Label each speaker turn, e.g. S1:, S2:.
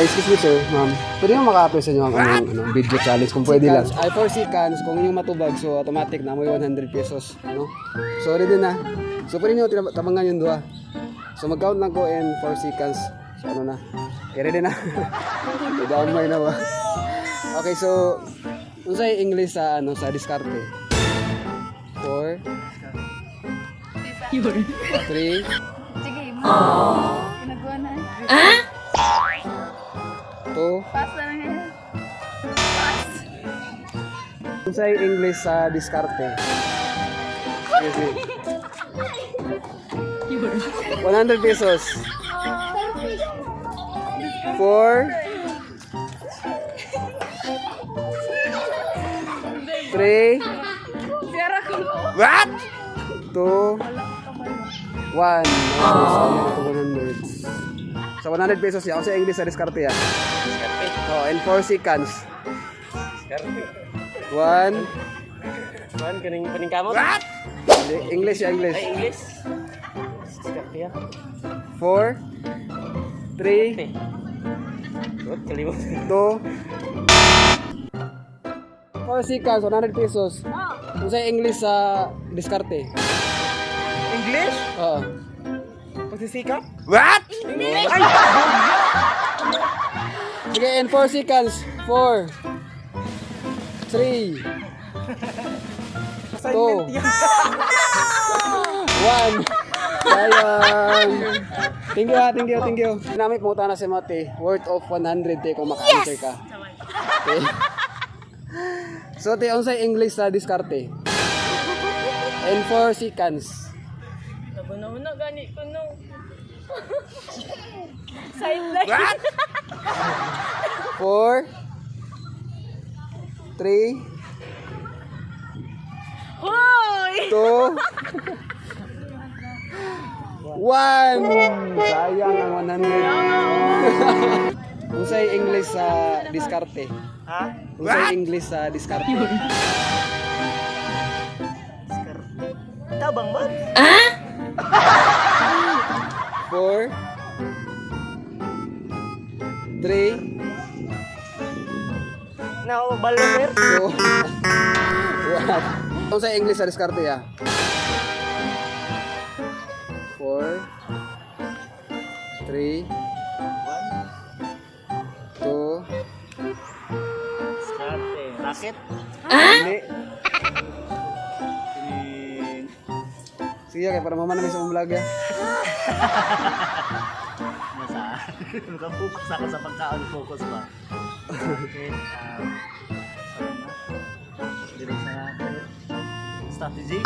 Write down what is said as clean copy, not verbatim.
S1: excuse me sir, ma'am. Pwede mo maka-apply sa inyo ang video challenge kung pwede lang. Ay, 4 seconds, kung yung matubag, so automatic na mo 100 pesos. No? So, ready na. So, pwede nyo tabangan yung dua. So, mag-count lang ko in 4 seconds. So, ano na. Okay, ready na. Idamay na ba? Okay, so, kung sa English sa, sa diskarte. 4, 3,
S2: Sige, mo. Pinagawa na.
S1: 2,
S2: Pass na lang yan. Pass.
S1: kung sa English sa diskarte. Sige. 100 pesos. 4, 3,
S2: Sira ko.
S1: what? 2, 1. So 100 pesos yan. Ako sa English sa diskarte yan. Oh, in 4 seconds. 1.
S3: Kaning kamot?
S1: English ya, English.
S3: Ay, English. Diskarte ya.
S1: 4, 3,
S3: What? Kalimot.
S1: 2, 4 seconds, 100 pesos. Kung sa English sa diskarte.
S3: English?
S1: Oo.
S3: Pagsisika?
S1: What?
S3: English?
S1: Sige, in 4 seconds. 4, 3, 2, 1. Sayang. Thank you ha, thank you. Namin pumunta na si Mate. Worth of 100 te kung maka-answer ka. Okay. So, te, ano sa English sa diskarte? In 4 seconds.
S2: Nabuna-una gani ko no. Sideline.
S1: What? 4, 3,
S2: Hoy!
S1: 2, 1. Sayang ang 100. Kung sa English sa diskarte.
S3: Ha?
S1: Kung sa English sa diskarte.
S3: Tabang ba?
S1: 4, 3,
S3: No, baloner.
S1: 2, 1. Kung sa English sa diskarte ya. 4, 3, 2,
S3: Diskarte. Racket?
S1: Hindi. Sige, kaya para mama namin sa mong vlog ya.
S3: Nasa. Naka-focus ako sa pagkaon. Focus ba? Okay. Direct sa strategy.